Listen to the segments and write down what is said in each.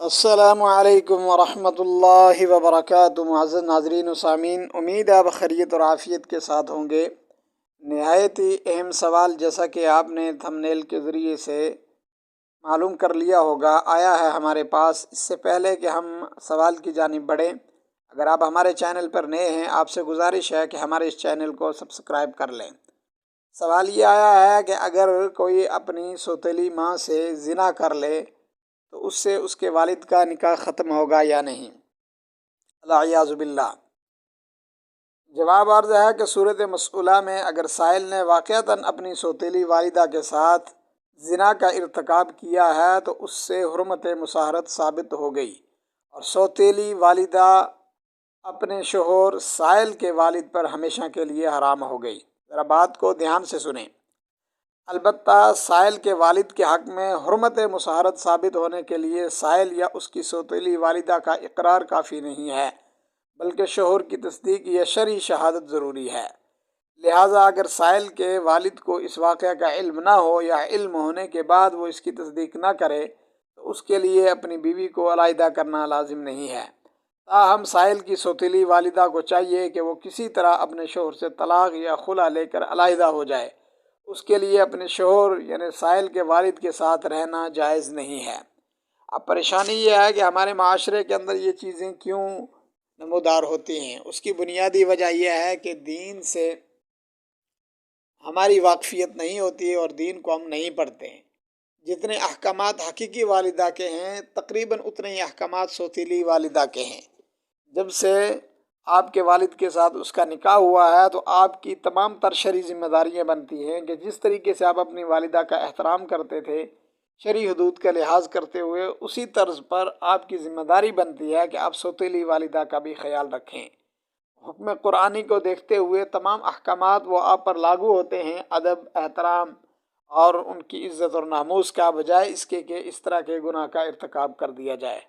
السلام علیکم ورحمۃ اللہ وبرکاتہ۔ معزز ناظرین و سامعین، امید ہے آپ خیریت اور عافیت کے ساتھ ہوں گے۔ نہایت ہی اہم سوال، جیسا کہ آپ نے تھمبنیل کے ذریعے سے معلوم کر لیا ہوگا، آیا ہے ہمارے پاس۔ اس سے پہلے کہ ہم سوال کی جانب بڑھیں، اگر آپ ہمارے چینل پر نئے ہیں، آپ سے گزارش ہے کہ ہمارے اس چینل کو سبسکرائب کر لیں۔ سوال یہ آیا ہے کہ اگر کوئی اپنی سوتیلی ماں سے زنا کر لے تو اس سے اس کے والد کا نکاح ختم ہوگا یا نہیں؟ العیاذ باللہ۔ جواب عرض ہے کہ صورت مسئولہ میں اگر سائل نے واقعتاً اپنی سوتیلی والدہ کے ساتھ زنا کا ارتکاب کیا ہے تو اس سے حرمت مصاہرت ثابت ہو گئی، اور سوتیلی والدہ اپنے شوہر سائل کے والد پر ہمیشہ کے لیے حرام ہو گئی۔ ذرا بات کو دھیان سے سنیں۔ البتہ سائل کے والد کے حق میں حرمت مصاہرت ثابت ہونے کے لیے سائل یا اس کی سوتیلی والدہ کا اقرار کافی نہیں ہے، بلکہ شوہر کی تصدیق یا شرعی شہادت ضروری ہے۔ لہٰذا اگر سائل کے والد کو اس واقعہ کا علم نہ ہو یا علم ہونے کے بعد وہ اس کی تصدیق نہ کرے تو اس کے لیے اپنی بیوی کو علیحدہ کرنا لازم نہیں ہے۔ تاہم سائل کی سوتیلی والدہ کو چاہیے کہ وہ کسی طرح اپنے شوہر سے طلاق یا خلع لے کر علیحدہ ہو جائے۔ اس کے لیے اپنے شوہر یعنی سائل کے والد کے ساتھ رہنا جائز نہیں ہے۔ اب پریشانی یہ ہے کہ ہمارے معاشرے کے اندر یہ چیزیں کیوں نمودار ہوتی ہیں؟ اس کی بنیادی وجہ یہ ہے کہ دین سے ہماری واقفیت نہیں ہوتی ہے اور دین کو ہم نہیں پڑھتے ہیں۔ جتنے احکامات حقیقی والدہ کے ہیں، تقریباً اتنے ہی احکامات سوتیلی والدہ کے ہیں۔ جب سے آپ کے والد کے ساتھ اس کا نکاح ہوا ہے تو آپ کی تمام تر شرعی ذمہ داریاں بنتی ہیں کہ جس طریقے سے آپ اپنی والدہ کا احترام کرتے تھے، شرعی حدود کا لحاظ کرتے ہوئے، اسی طرز پر آپ کی ذمہ داری بنتی ہے کہ آپ سوتیلی والدہ کا بھی خیال رکھیں۔ حکم قرآنی کو دیکھتے ہوئے تمام احکامات وہ آپ پر لاگو ہوتے ہیں، ادب، احترام اور ان کی عزت اور ناموس کا، بجائے اس کے کہ اس طرح کے گناہ کا ارتکاب کر دیا جائے۔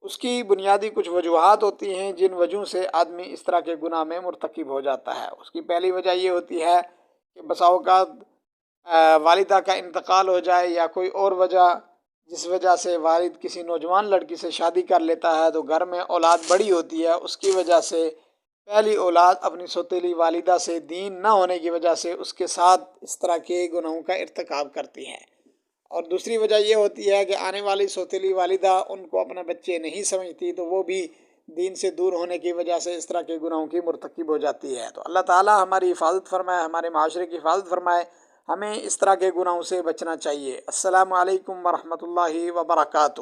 اس کی بنیادی کچھ وجوہات ہوتی ہیں جن وجہوں سے آدمی اس طرح کے گناہ میں مرتکب ہو جاتا ہے۔ اس کی پہلی وجہ یہ ہوتی ہے کہ بسا اوقات والدہ کا انتقال ہو جائے، یا کوئی اور وجہ جس وجہ سے والد کسی نوجوان لڑکی سے شادی کر لیتا ہے تو گھر میں اولاد بڑی ہوتی ہے، اس کی وجہ سے پہلی اولاد اپنی سوتیلی والدہ سے دین نہ ہونے کی وجہ سے اس کے ساتھ اس طرح کے گناہوں کا ارتکاب کرتی ہے۔ اور دوسری وجہ یہ ہوتی ہے کہ آنے والی سوتیلی والدہ ان کو اپنے بچے نہیں سمجھتی، تو وہ بھی دین سے دور ہونے کی وجہ سے اس طرح کے گناہوں کی مرتکب ہو جاتی ہے۔ تو اللہ تعالیٰ ہماری حفاظت فرمائے، ہمارے معاشرے کی حفاظت فرمائے۔ ہمیں اس طرح کے گناہوں سے بچنا چاہیے۔ السلام علیکم ورحمۃ اللہ وبرکاتہ۔